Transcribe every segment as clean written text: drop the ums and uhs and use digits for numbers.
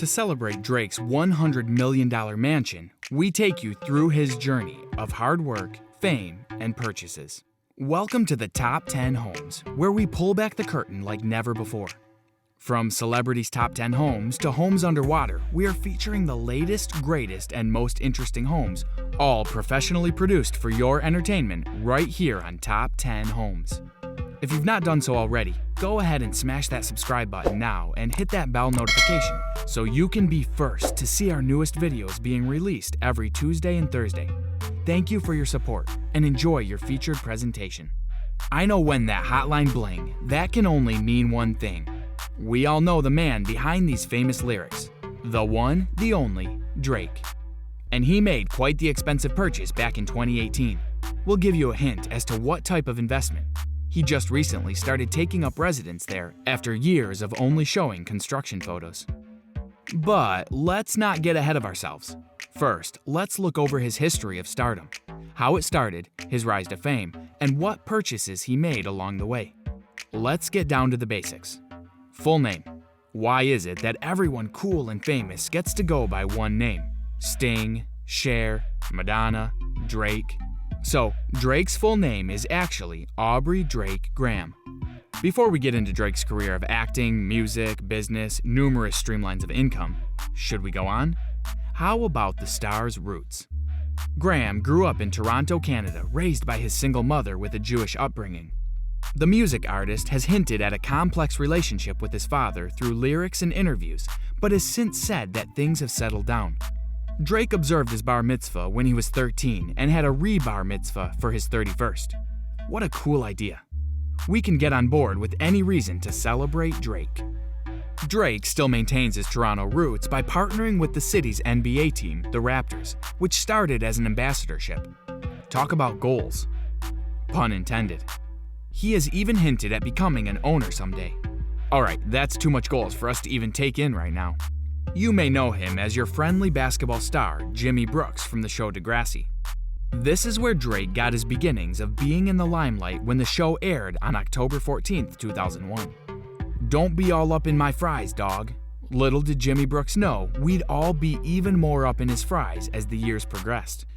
To celebrate Drake's $100 million mansion, we take you through his journey of hard work, fame, and purchases. Welcome to the Top 10 Homes, where we pull back the curtain like never before. From celebrities' top 10 homes to homes underwater, we are featuring the latest, greatest, and most interesting homes, all professionally produced for your entertainment right here on Top 10 Homes. If you've not done so already, go ahead and smash that subscribe button now and hit that bell notification so you can be first to see our newest videos being released every Tuesday and Thursday. Thank you for your support and enjoy your featured presentation. I know when that hotline bling, that can only mean one thing. We all know the man behind these famous lyrics, the one, the only, Drake. And he made quite the expensive purchase back in 2018. We'll give you a hint as to what type of investment. He just recently started taking up residence there after years of only showing construction photos. But let's not get ahead of ourselves. First, let's look over his history of stardom, how it started, his rise to fame, and what purchases he made along the way. Let's get down to the basics. Full name. Why is it that everyone cool and famous gets to go by one name? Sting, Cher, Madonna, Drake. So, Drake's full name is actually Aubrey Drake Graham. Before we get into Drake's career of acting, music, business, numerous streamlines of income, should we go on? How about the star's roots? Graham grew up in Toronto, Canada, raised by his single mother with a Jewish upbringing. The music artist has hinted at a complex relationship with his father through lyrics and interviews, but has since said that things have settled down. Drake observed his bar mitzvah when he was 13 and had a re-bar mitzvah for his 31st. What a cool idea. We can get on board with any reason to celebrate Drake. Drake still maintains his Toronto roots by partnering with the city's NBA team, the Raptors, which started as an ambassadorship. Talk about goals. Pun intended. He has even hinted at becoming an owner someday. Alright, that's too much goals for us to even take in right now. You may know him as your friendly basketball star, Jimmy Brooks from the show Degrassi. This is where Drake got his beginnings of being in the limelight when the show aired on October 14th, 2001. Don't be all up in my fries, dog. Little did Jimmy Brooks know we'd all be even more up in his fries as the years progressed.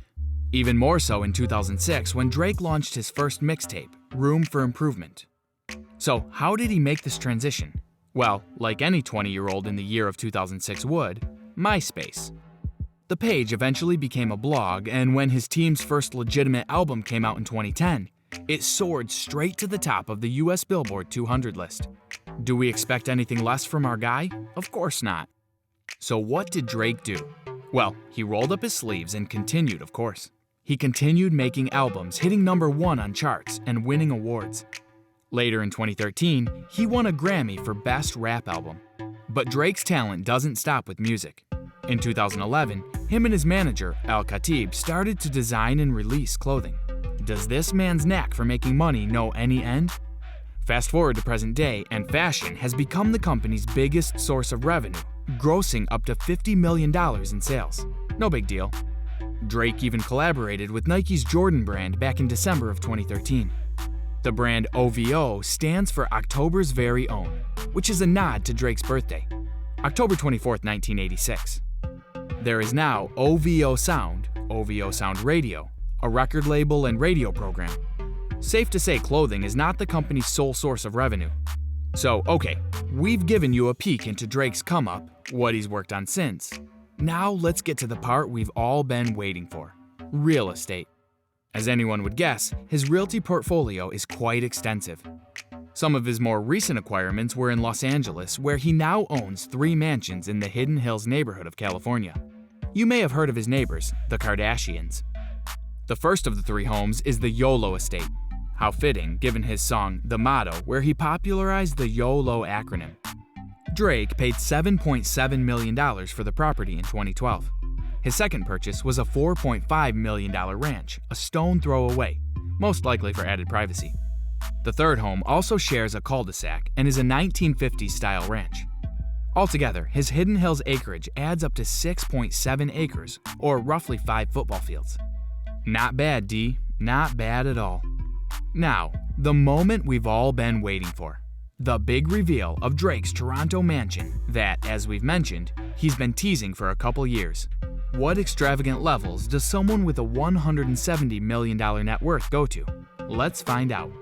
Even more so in 2006 when Drake launched his first mixtape, Room for Improvement. So how did he make this transition? Well, like any 20-year-old in the year of 2006 would, MySpace. The page eventually became a blog, and when his team's first legitimate album came out in 2010, it soared straight to the top of the US Billboard 200 list. Do we expect anything less from our guy? Of course not. So what did Drake do? Well, he rolled up his sleeves and continued, of course. He continued making albums, hitting #1 on charts and winning awards. Later in 2013, he won a Grammy for Best Rap Album. But Drake's talent doesn't stop with music. In 2011, him and his manager, Al Khatib, started to design and release clothing. Does this man's knack for making money know any end? Fast forward to present day, and fashion has become the company's biggest source of revenue, grossing up to $50 million in sales. No big deal. Drake even collaborated with Nike's Jordan brand back in December of 2013. The brand OVO stands for October's Very Own, which is a nod to Drake's birthday, October 24th, 1986. There is now OVO Sound Radio, a record label and radio program. Safe to say clothing is not the company's sole source of revenue. So, okay, we've given you a peek into Drake's come-up, what he's worked on since. Now let's get to the part we've all been waiting for, real estate. As anyone would guess, his realty portfolio is quite extensive. Some of his more recent acquirements were in Los Angeles, where he now owns 3 mansions in the Hidden Hills neighborhood of California. You may have heard of his neighbors, the Kardashians. The first of the 3 homes is the YOLO estate. How fitting, given his song, The Motto, where he popularized the YOLO acronym. Drake paid $7.7 million for the property in 2012. His second purchase was a $4.5 million ranch, a stone throw away, most likely for added privacy. The third home also shares a cul-de-sac and is a 1950s-style ranch. Altogether, his Hidden Hills acreage adds up to 6.7 acres, or roughly 5 football fields. Not bad, D. Not bad at all. Now, the moment we've all been waiting for. The big reveal of Drake's Toronto mansion that, as we've mentioned, he's been teasing for a couple years. What extravagant levels does someone with a $170 million net worth go to? Let's find out.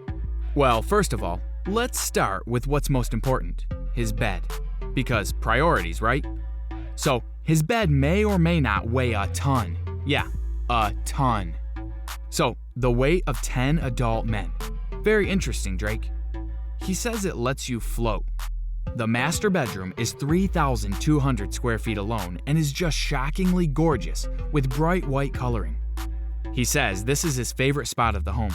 Well, first of all, let's start with what's most important, his bed. Because priorities, right? So, his bed may or may not weigh a ton. Yeah, a ton. So, the weight of 10 adult men. Very interesting, Drake. He says it lets you float. The master bedroom is 3,200 square feet alone and is just shockingly gorgeous with bright white coloring. He says this is his favorite spot of the home.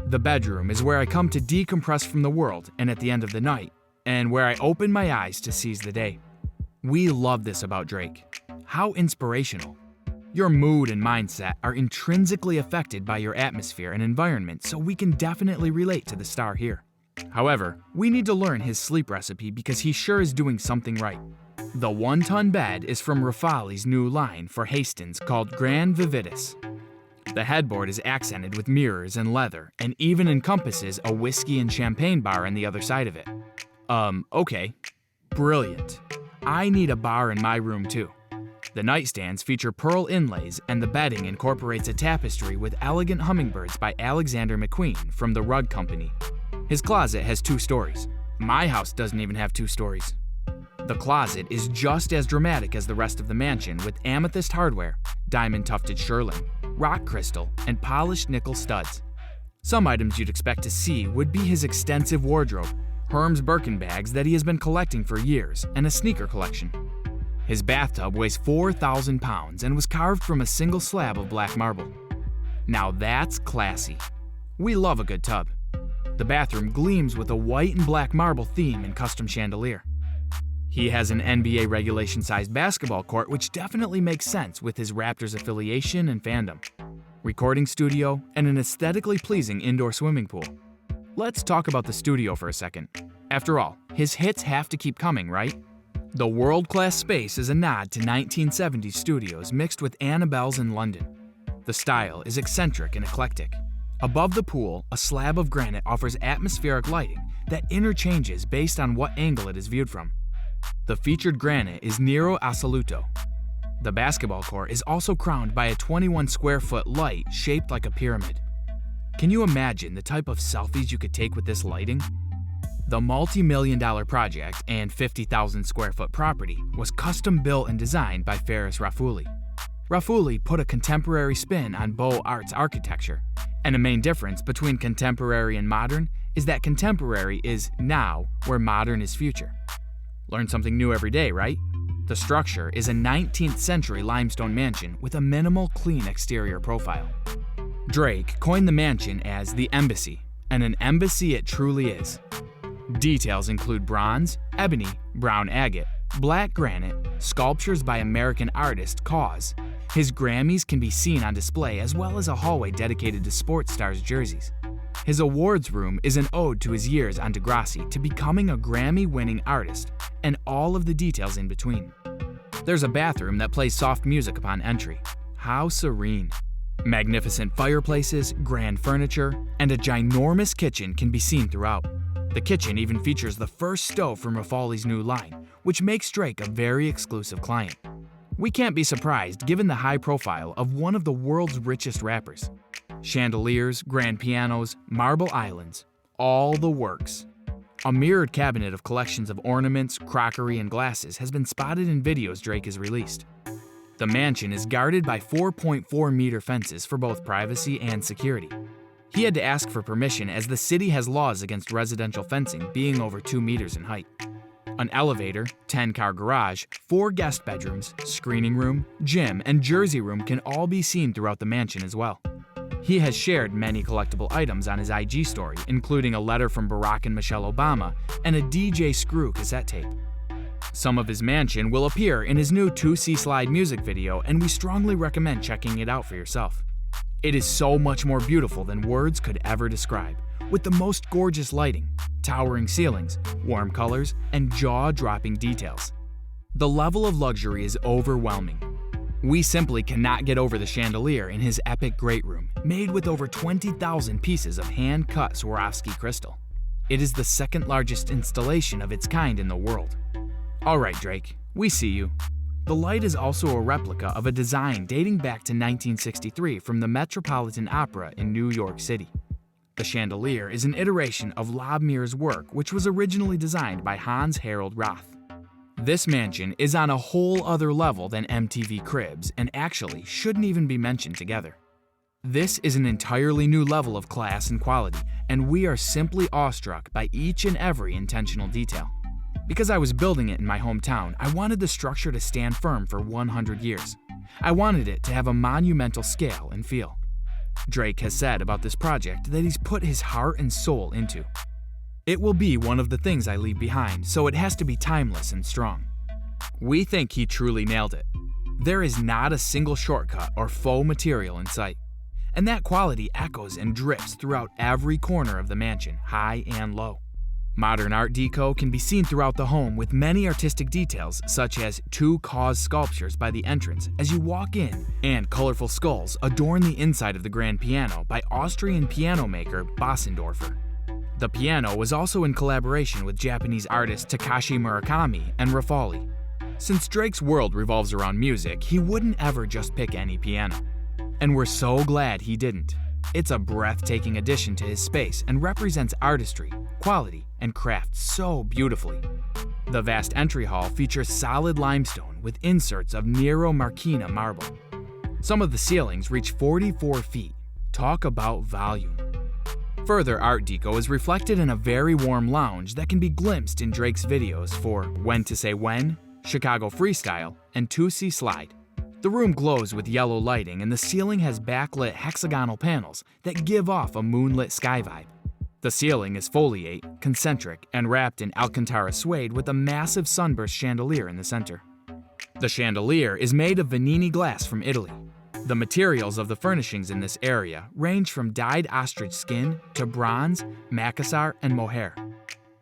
The bedroom is where I come to decompress from the world and at the end of the night, and where I open my eyes to seize the day. We love this about Drake. How inspirational. Your mood and mindset are intrinsically affected by your atmosphere and environment, so we can definitely relate to the star here. However, we need to learn his sleep recipe because he sure is doing something right. The 1-ton bed is from Rafali's new line for Hastings called Grand Vividis. The headboard is accented with mirrors and leather and even encompasses a whiskey and champagne bar on the other side of it. Okay. Brilliant. I need a bar in my room too. The nightstands feature pearl inlays and the bedding incorporates a tapestry with elegant hummingbirds by Alexander McQueen from the Rug Company. His closet has 2 stories. My house doesn't even have 2 stories. The closet is just as dramatic as the rest of the mansion with amethyst hardware, diamond tufted shearling, rock crystal, and polished nickel studs. Some items you'd expect to see would be his extensive wardrobe, Hermes Birkin bags that he has been collecting for years, and a sneaker collection. His bathtub weighs 4,000 pounds and was carved from a single slab of black marble. Now that's classy. We love a good tub. The bathroom gleams with a white and black marble theme and custom chandelier. He has an NBA regulation-sized basketball court, which definitely makes sense with his Raptors affiliation and fandom, recording studio, and an aesthetically pleasing indoor swimming pool. Let's talk about the studio for a second. After all, his hits have to keep coming, right? The world-class space is a nod to 1970s studios mixed with Annabelle's in London. The style is eccentric and eclectic. Above the pool, a slab of granite offers atmospheric lighting that interchanges based on what angle it is viewed from. The featured granite is Nero Assoluto. The basketball court is also crowned by a 21 square foot light shaped like a pyramid. Can you imagine the type of selfies you could take with this lighting? The multi-million-dollar project and 50,000 square foot property was custom built and designed by Ferris Rafuli. Rafuli put a contemporary spin on Beaux Arts architecture, and a main difference between contemporary and modern is that contemporary is now where modern is future. Learn something new every day, right? The structure is a 19th century limestone mansion with a minimal, clean exterior profile. Drake coined the mansion as the Embassy, and an embassy it truly is. Details include bronze, ebony, brown agate, black granite, sculptures by American artist KAWS. His Grammys can be seen on display as well as a hallway dedicated to sports stars' jerseys. His awards room is an ode to his years on Degrassi to becoming a Grammy-winning artist, and all of the details in between. There's a bathroom that plays soft music upon entry. How serene. Magnificent fireplaces, grand furniture, and a ginormous kitchen can be seen throughout. The kitchen even features the first stove from Rafali's new line, which makes Drake a very exclusive client. We can't be surprised given the high profile of one of the world's richest rappers. Chandeliers, grand pianos, marble islands, all the works. A mirrored cabinet of collections of ornaments, crockery, and glasses has been spotted in videos Drake has released. The mansion is guarded by 4.4-meter fences for both privacy and security. He had to ask for permission as the city has laws against residential fencing being over 2 meters in height. An elevator, 10-car garage, 4 guest bedrooms, screening room, gym, and jersey room can all be seen throughout the mansion as well. He has shared many collectible items on his IG story, including a letter from Barack and Michelle Obama and a DJ Screw cassette tape. Some of his mansion will appear in his new 2C Slide music video, and we strongly recommend checking it out for yourself. It is so much more beautiful than words could ever describe, with the most gorgeous lighting, towering ceilings, warm colors, and jaw-dropping details. The level of luxury is overwhelming. We simply cannot get over the chandelier in his epic great room, made with over 20,000 pieces of hand-cut Swarovski crystal. It is the second largest installation of its kind in the world. All right, Drake, we see you. The light is also a replica of a design dating back to 1963 from the Metropolitan Opera in New York City. The chandelier is an iteration of Lobmeier's work, which was originally designed by Hans Harold Roth. This mansion is on a whole other level than MTV Cribs and actually shouldn't even be mentioned together. This is an entirely new level of class and quality, and we are simply awestruck by each and every intentional detail. Because I was building it in my hometown, I wanted the structure to stand firm for 100 years. I wanted it to have a monumental scale and feel. Drake has said about this project that he's put his heart and soul into. It will be one of the things I leave behind, so it has to be timeless and strong. We think he truly nailed it. There is not a single shortcut or faux material in sight. And that quality echoes and drips throughout every corner of the mansion, high and low. Modern Art Deco can be seen throughout the home with many artistic details such as 2 cause sculptures by the entrance as you walk in, and colorful skulls adorn the inside of the grand piano by Austrian piano maker Bossendorfer. The piano was also in collaboration with Japanese artists Takashi Murakami and Rafali. Since Drake's world revolves around music, he wouldn't ever just pick any piano. And we're so glad he didn't. It's a breathtaking addition to his space and represents artistry, quality, and craft so beautifully. The vast entry hall features solid limestone with inserts of Nero Marchina marble. Some of the ceilings reach 44 feet. Talk about volume. Further Art Deco is reflected in a very warm lounge that can be glimpsed in Drake's videos for When to Say When, Chicago Freestyle, and 2C Slide. The room glows with yellow lighting and the ceiling has backlit hexagonal panels that give off a moonlit sky vibe. The ceiling is foliate, concentric, and wrapped in Alcantara suede with a massive sunburst chandelier in the center. The chandelier is made of Vanini glass from Italy. The materials of the furnishings in this area range from dyed ostrich skin to bronze, macassar, and mohair.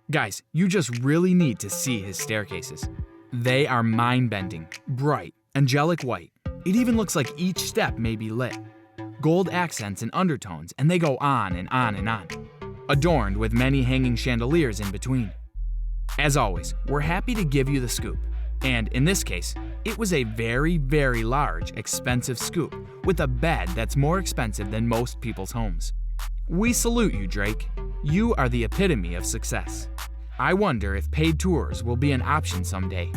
Guys, you just really need to see his staircases. They are mind-bending, bright, angelic white. It even looks like each step may be lit. Gold accents and undertones, and they go on and on and on. Adorned with many hanging chandeliers in between. As always, we're happy to give you the scoop. And in this case, it was a very, very large, expensive scoop with a bed that's more expensive than most people's homes. We salute you, Drake. You are the epitome of success. I wonder if paid tours will be an option someday.